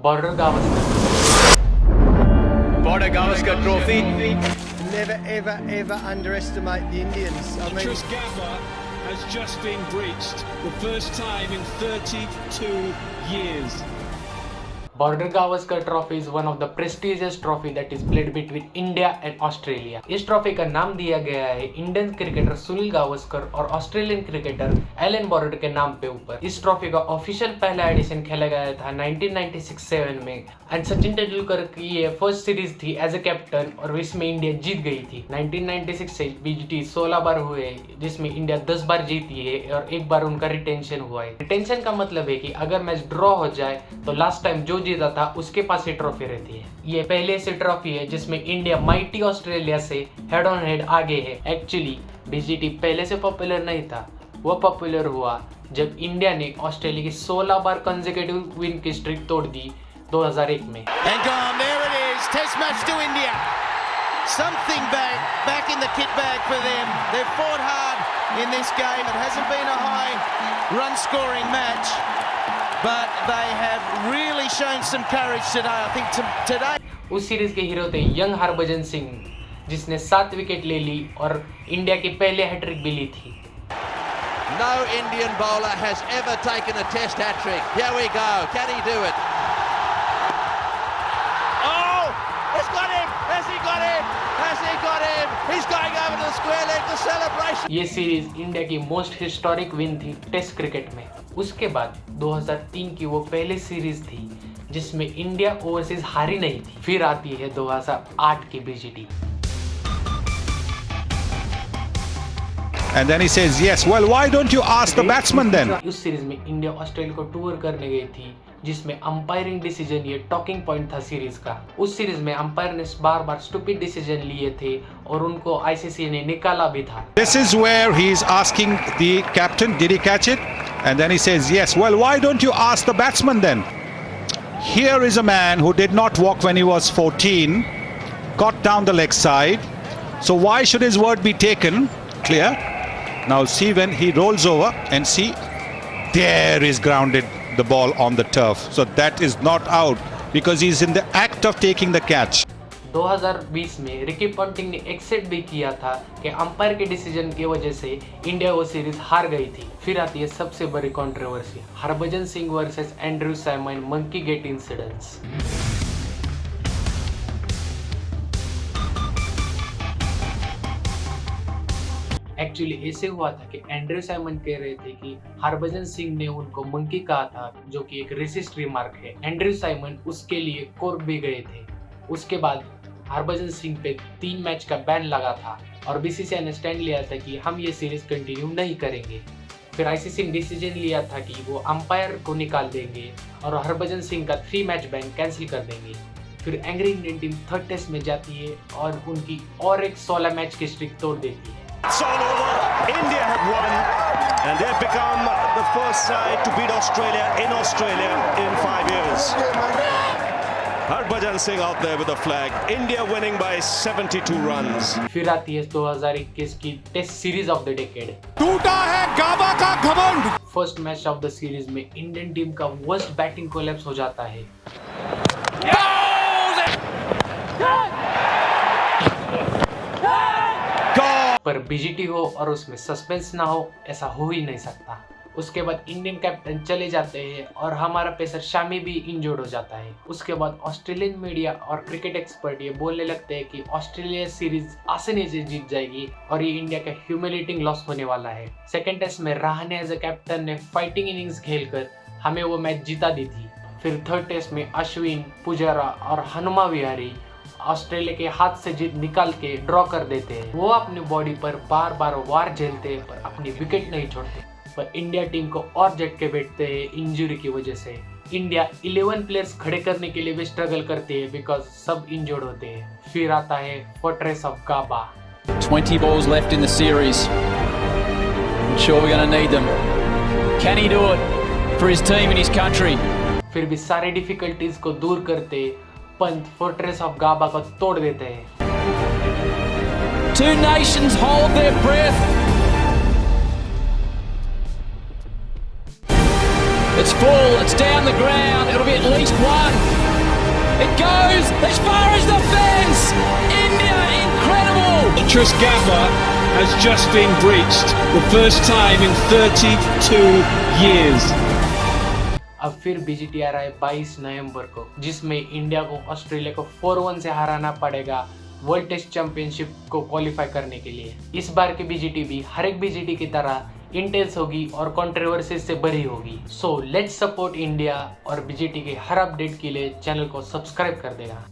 Border Gavaskar. Border Gavaskar Trophy. Never, ever, ever underestimate the Indians. I mean, Tris Gaffer has just been breached. The first time in 32 years. Border Gavaskar Trophy is one of the prestigious trophy that is played between India and Australia. इस trophy का नाम दिया गया है Indian cricketer Sunil Gavaskar और Australian cricketer Allan Border के नाम पे ऊपर। इस ट्रॉफी का ऑफिशियल पहला एडिशन खेला गया था 1996-7 में एंड सचिन तेंदुलकर की ये फर्स्ट सीरीज थी एज ए कैप्टन और इसमें इंडिया जीत गई थी। 1996 से बीजीटी 16 बार हुए जिसमें इंडिया 10 बार जीती है और एक बार उनका रिटेंशन हुआ है। रिटेंशन का मतलब है कि अगर मैच ड्रॉ हो जाए तो लास्ट टाइम जो जीता था उसके पास ही ट्रॉफी रहती है। ये पहले ऐसी ट्रॉफी है जिसमें इंडिया माइटी ऑस्ट्रेलिया से हेड ऑन हेड आगे है। एक्चुअली बीजीटी पहले से पॉपुलर नहीं था, वो पॉपुलर हुआ जब इंडिया ने ऑस्ट्रेलिया की 16 बार कंसेक्यूटिव विन की स्ट्रिक तोड़ दी 2001 में। And gone, there it is, test match to India. Something back in the kit bag for them. They've fought hard in this game. It hasn't been a high run scoring match, but they have really shown some courage today. I think today. उस series के hero थे young Harbhajan Singh जिसने 7 wicket ले ली और India की पहले hat trick भी ली थी। No Indian bowler has ever taken a test hat trick. Here we go. Can he do it? Oh, it's got him. Has he got him? Has he got him? He's going over to the square leg. The celebration. ये series India की most historic win थी test cricket में। उसके बाद 2003 की वो पहली series थी जिसमें इंडिया ओवरसीज हारी नहीं थी। फिर आती है 2008 की BGT. And then he says, yes, well, why don't you ask the batsman then? उस सीरीज में इंडिया ऑस्ट्रेलिया को टूर करने गई थी जिसमें अंपायरिंग डिसीजन ये टॉकिंग पॉइंट था सीरीज का। उस सीरीज में अंपायर ने बार-बार स्टूपिड डिसीजन लिए थे और उनको आईसीसी ने निकाला भी था। This is where he is asking the captain, did he catch it? And then he says, yes, well, why don't you ask the batsman then? Here is a man who did not walk when he was 14, got down the leg side. So why should his word be taken? Clear? Now see when he rolls over and see, there is grounded the ball on the turf. So that is not out because he's in the act of taking the catch. 2020 में Ricky Ponting ने accept भी किया था कि umpire के decision की वजह से इंडिया वो सीरीज हार गई थी। फिर आती है सबसे बड़ी controversy, Harbhajan Singh versus Andrew Symonds monkey gate incidents. Actually ऐसे हुआ था कि एंड्रयू साइमन कह रहे थे कि हरभजन सिंह ने उनको मंकी कहा था जो कि एक रेसिस्ट रिमार्क है। एंड्रयू साइमन उसके लिए कोर्ट भी गए थे। उसके बाद हरभजन सिंह पे 3 मैच का बैन लगा था और बीसीसीआई ने स्टैंड लिया था कि हम ये सीरीज कंटिन्यू नहीं करेंगे। फिर आईसीसी ने डिसीजन लिया था कि वो अंपायर को निकाल देंगे और हरभजन सिंह का 3 मैच बैन कैंसिल कर देंगे। फिर angry Indian team 3rd test में जाती है और उनकी और एक 16 मैच की स्ट्रिक तोड़ देती है। It's all over. India have won and they've become the first side to beat Australia in Australia in 5 years. Harbhajan Singh out there with the flag. India winning by 72 runs. फिर आती है 2021 की test series of the decade. टूटा है Gabba का घमंड। First match of the series में Indian team का वर्स्ट बैटिंग कोलैप्स हो जाता है। पर बीजीटी हो और उसमें सस्पेंस ना हो, ऐसा हो ही नहीं सकता। उसके बाद इंडियन कैप्टन चले जाते हैं और हमारा पेसर शामी भी इंजर्ड हो जाता है। उसके बाद ऑस्ट्रेलियन मीडिया और क्रिकेट एक्सपर्ट ये बोलने लगते हैं कि ऑस्ट्रेलिया सीरीज आसानी से जीत जाएगी और ये इंडिया का ह्यूमिलेटिंग लॉस होने वाला है। सेकेंड टेस्ट में रहाणे एज ए कैप्टन ने फाइटिंग इनिंग्स खेलकर हमें वो मैच जीता दी थी। फिर 3rd टेस्ट में अश्विन, पुजारा और हनुमा विहारी ऑस्ट्रेलिया के हाथ से जीत निकाल के ड्रॉ कर देते हैं। वो अपनी बॉडी पर बार बार वार झेलते हैं पर अपनी विकेट नहीं छोड़ते। पर इंडिया टीम को और झटके बैठते हैं इंजरी की वजह से। इंडिया 11 प्लेयर्स खड़े करने के लिए भी स्ट्रगल करते हैं बिकॉज सब इंजर्ड होते हैं। फिर आता है fortress of Gabba. 20 balls left in the series. I'm sure we're going to need them. Can he do it for his team and his country? फिर भी सारे डिफिकल्टीज को दूर करते पंत फोर्ट्रेस ऑफ गाबा को तोड़ देते हैं। 2 nations hold their breath. It's full, it's down the ground, it'll be at least one. It goes as far as the fence. India, incredible. Tris Gaffer has just been breached. The first time in 32 years. अब फिर BGT आ रहा है 22 नवंबर को, जिसमें India को Australia को 4-1 से हराना पड़ेगा वर्ल्ड टेस्ट चैंपियनशिप को क्वालिफाई करने के लिए। इस बार की बीजीटी भी हर एक बीजीटी की तरह इंटेंस होगी और कंट्रोवर्सी से भरी होगी। सो लेट्स सपोर्ट इंडिया और बीजीटी के हर अपडेट के लिए चैनल को सब्सक्राइब कर देना।